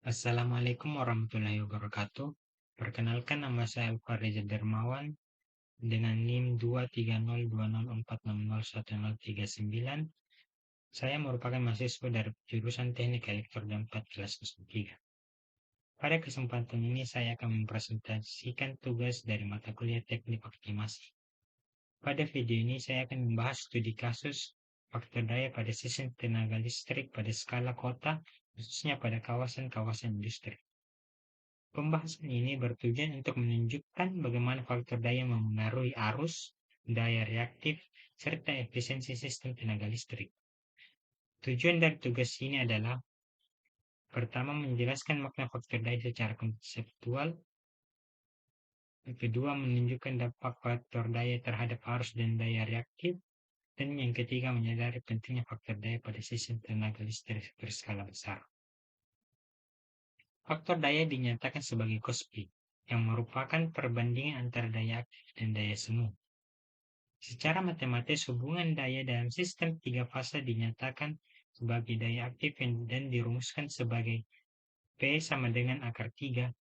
Assalamualaikum warahmatullahi wabarakatuh. Perkenalkan, nama saya Alfa Reza Dermawan dengan NIM 23020460139. Saya merupakan mahasiswa dari jurusan Teknik Elektro dan 4 kelas 3. Pada kesempatan ini saya akan mempresentasikan tugas dari mata kuliah Teknik Optimasi. Pada video ini saya akan membahas studi kasus faktor daya pada sistem tenaga listrik pada skala kota, khususnya pada kawasan-kawasan industri. Pembahasan ini bertujuan untuk menunjukkan bagaimana faktor daya memengaruhi arus, daya reaktif, serta efisiensi sistem tenaga listrik. Tujuan dari tugas ini adalah pertama, menjelaskan makna faktor daya secara konseptual. Kedua, menunjukkan dampak faktor daya terhadap arus dan daya reaktif. Dan yang ketiga, menyadari pentingnya faktor daya pada sistem tenaga listrik berskala besar. Faktor daya dinyatakan sebagai Kospi, yang merupakan perbandingan antara daya aktif dan daya semu. Secara matematis, hubungan daya dalam sistem tiga fase dinyatakan sebagai daya aktif dan dirumuskan sebagai P sama dengan akar 3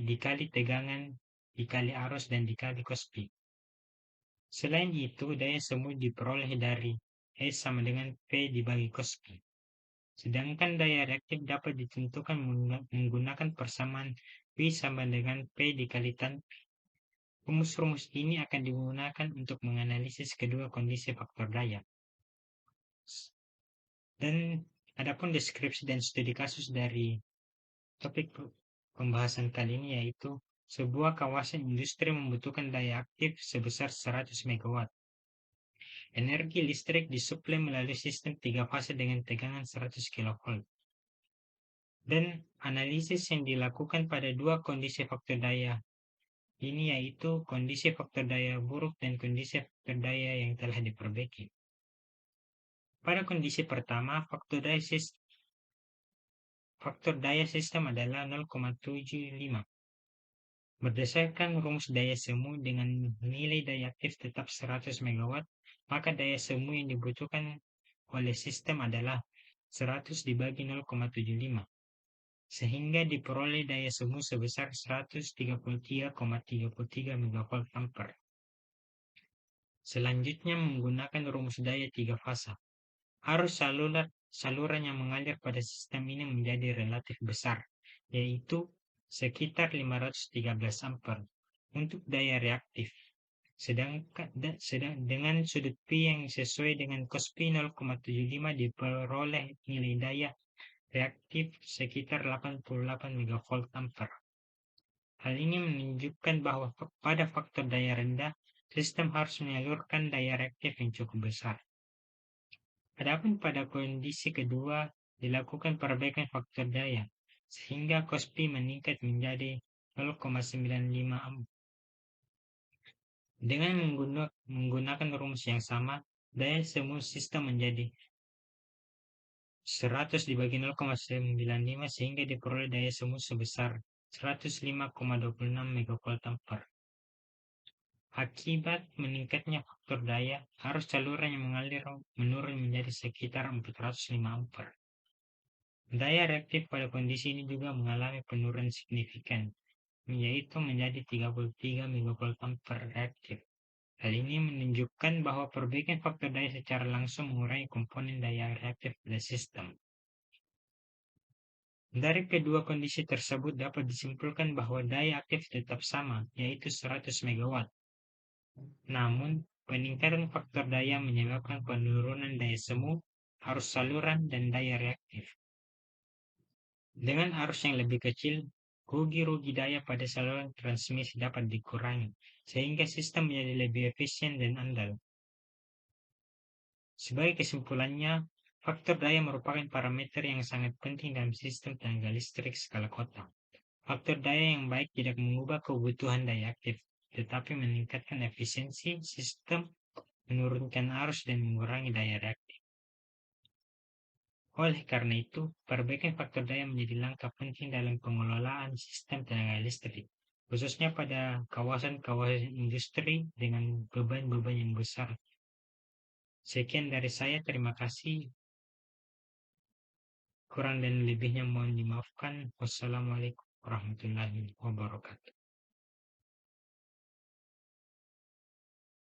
dikali tegangan, dikali arus, dan dikali cos P. Selain itu, daya semu diperoleh dari S sama dengan P dibagi cos P. Sedangkan daya reaktif dapat ditentukan menggunakan persamaan P sama dengan P dikali tan P. Rumus-rumus ini akan digunakan untuk menganalisis kedua kondisi faktor daya. Dan adapun deskripsi dan studi kasus dari topik pembahasan kali ini yaitu sebuah kawasan industri membutuhkan daya aktif sebesar 100 MW. Energi listrik disuplai melalui sistem 3 fase dengan tegangan 100 kV. Dan analisis yang dilakukan pada dua kondisi faktor daya ini yaitu kondisi faktor daya buruk dan kondisi faktor daya yang telah diperbaiki. Pada kondisi pertama, faktor daya sistem adalah 0,75. Berdasarkan rumus daya semu dengan nilai daya aktif tetap 100 MW, maka daya semu yang dibutuhkan oleh sistem adalah 100 dibagi 0,75, sehingga diperoleh daya semu sebesar 133,33 MV. Selanjutnya, menggunakan rumus daya 3 fasa, arus saluran yang mengalir pada sistem ini menjadi relatif besar, yaitu sekitar 513 ampere untuk daya reaktif. Sedang dengan sudut P yang sesuai dengan cos P 0,75 diperoleh nilai daya reaktif sekitar 88 MV ampere. Hal ini menunjukkan bahwa pada faktor daya rendah, sistem harus menyalurkan daya reaktif yang cukup besar. Adapun pada kondisi kedua, dilakukan perbaikan faktor daya, sehingga cos P meningkat menjadi 0,95 ampere. Dengan menggunakan rumus yang sama, daya semu sistem menjadi 100 dibagi 0,95 sehingga diperoleh daya semu sebesar 105,26 MV. Akibat meningkatnya faktor daya, arus saluran yang mengalir menurun menjadi sekitar 405 ampere. Daya reaktif pada kondisi ini juga mengalami penurunan signifikan, yaitu menjadi 33 MV reaktif. Hal ini menunjukkan bahwa perbaikan faktor daya secara langsung mengurangi komponen daya reaktif pada sistem. Dari kedua kondisi tersebut dapat disimpulkan bahwa daya aktif tetap sama, yaitu 100 MW. Namun, peningkatan faktor daya menyebabkan penurunan daya semu, arus saluran, dan daya reaktif. Dengan arus yang lebih kecil, rugi-rugi daya pada saluran transmisi dapat dikurangi, sehingga sistem menjadi lebih efisien dan andal. Sebagai kesimpulannya, faktor daya merupakan parameter yang sangat penting dalam sistem tenaga listrik skala kota. Faktor daya yang baik tidak mengubah kebutuhan daya aktif, tetapi meningkatkan efisiensi sistem, menurunkan arus, dan mengurangi daya reaktif. Oleh karena itu, perbaikan faktor daya menjadi langkah penting dalam pengelolaan sistem tenaga listrik, khususnya pada kawasan-kawasan industri dengan beban-beban yang besar. Sekian dari saya, terima kasih. Kurang dan lebihnya mohon dimaafkan. Wassalamualaikum warahmatullahi wabarakatuh.